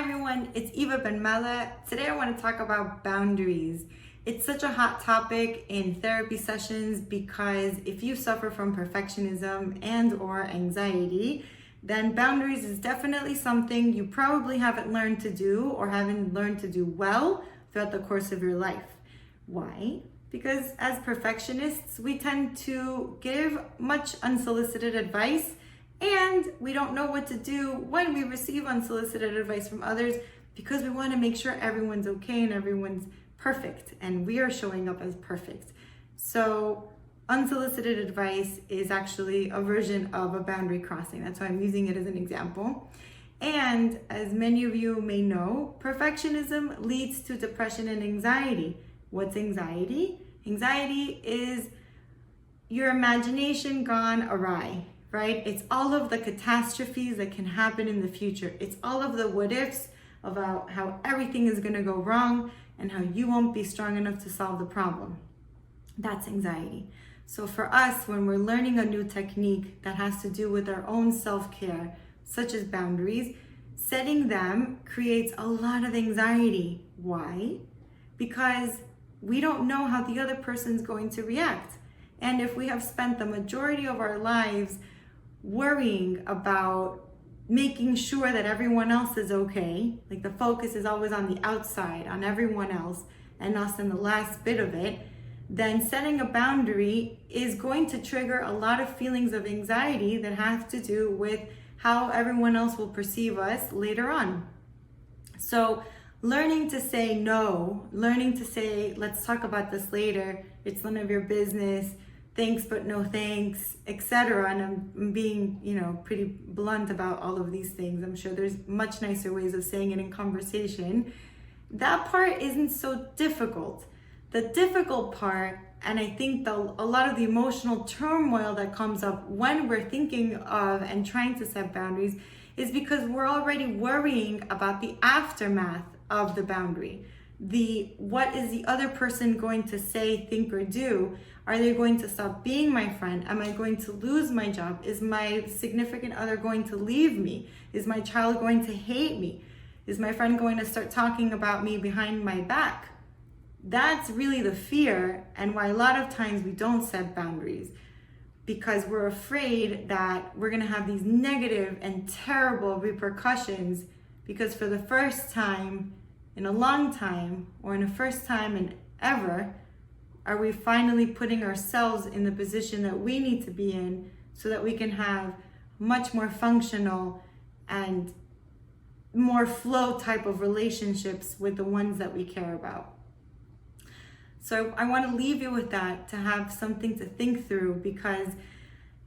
everyone, it's Eva Ben Mela. Today I want to talk about boundaries. It's such a hot topic in therapy sessions because if you suffer from perfectionism and or anxiety, then boundaries is definitely something you probably haven't learned to do or haven't learned to do well throughout the course of your life. Why? Because as perfectionists, we tend to give much unsolicited advice, and we don't know what to do when we receive unsolicited advice from others because we want to make sure everyone's okay and everyone's perfect and we are showing up as perfect. So unsolicited advice is actually a version of a boundary crossing. That's why I'm using it as an example. And as many of you may know, perfectionism leads to depression and anxiety. What's anxiety? Anxiety is your imagination gone awry, right? It's all of the catastrophes that can happen in the future. It's all of the what ifs about how everything is going to go wrong and how you won't be strong enough to solve the problem. That's anxiety. So for us, when we're learning a new technique that has to do with our own self-care, such as boundaries, setting them creates a lot of anxiety. Why? Because we don't know how the other person's going to react. And if we have spent the majority of our lives worrying about making sure that everyone else is okay, like the focus is always on the outside, on everyone else, and us in the last bit of it, then setting a boundary is going to trigger a lot of feelings of anxiety that have to do with how everyone else will perceive us later on. So learning to say no, learning to say, let's talk about this later, it's none of your business, thanks but no thanks, etc. And I'm being, pretty blunt about all of these things. I'm sure there's much nicer ways of saying it in conversation. That part isn't so difficult. The difficult part, and I think a lot of the emotional turmoil that comes up when we're thinking of and trying to set boundaries is because we're already worrying about the aftermath of the boundary. What is the other person going to say, think, or do? Are they going to stop being my friend? Am I going to lose my job? Is my significant other going to leave me? Is my child going to hate me? Is my friend going to start talking about me behind my back? That's really the fear, and why a lot of times we don't set boundaries, because we're afraid that we're going to have these negative and terrible repercussions, because for the first time in a long time, or in the first time in ever, are we finally putting ourselves in the position that we need to be in so that we can have much more functional and more flow type of relationships with the ones that we care about. So I want to leave you with that, to have something to think through, because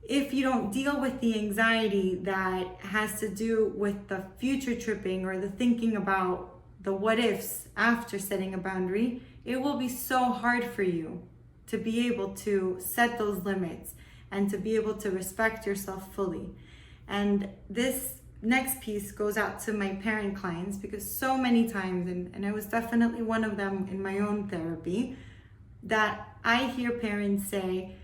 if you don't deal with the anxiety that has to do with the future tripping or the thinking about the what ifs after setting a boundary, it will be so hard for you to be able to set those limits and to be able to respect yourself fully. And this next piece goes out to my parent clients, because so many times, and I was definitely one of them in my own therapy, that I hear parents say,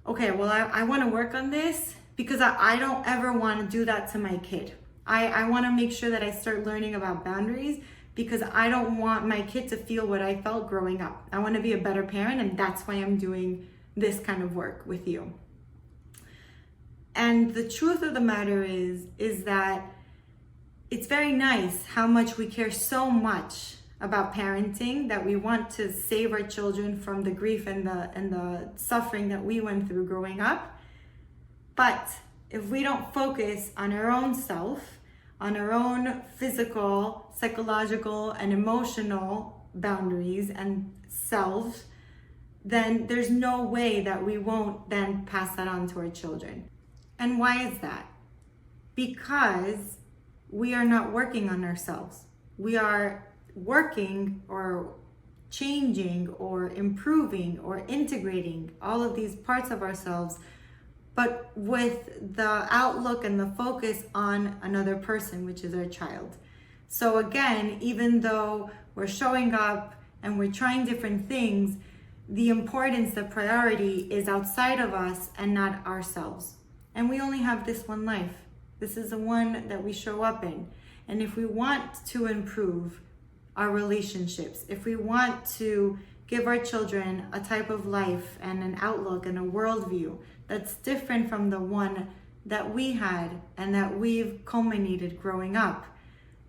okay, well, I want to work on this because I don't ever want to do that to my kid. I want to make sure that I start learning about boundaries because I don't want my kid to feel what I felt growing up. I want to be a better parent, and that's why I'm doing this kind of work with you. And the truth of the matter is that it's very nice how much we care so much about parenting, that we want to save our children from the grief and the suffering that we went through growing up. But if we don't focus on our own self, on our own physical, psychological, and emotional boundaries and selves, then there's no way that we won't then pass that on to our children. And why is that? Because we are not working on ourselves. We are working or changing or improving or integrating all of these parts of ourselves, but with the outlook and the focus on another person, which is our child. So again, even though we're showing up and we're trying different things, the importance, the priority is outside of us and not ourselves. And we only have this one life. This is the one that we show up in. And if we want to improve our relationships, if we want to give our children a type of life and an outlook and a worldview that's different from the one that we had and that we've culminated growing up,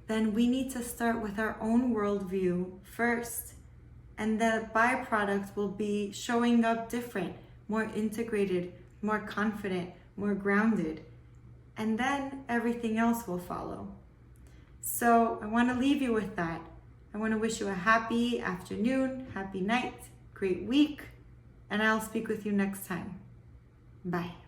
then we need to start with our own worldview first. And the byproduct will be showing up different, more integrated, more confident, more grounded. And then everything else will follow. So I want to leave you with that. I want to wish you a happy afternoon, happy night, great week, and I'll speak with you next time. Bye.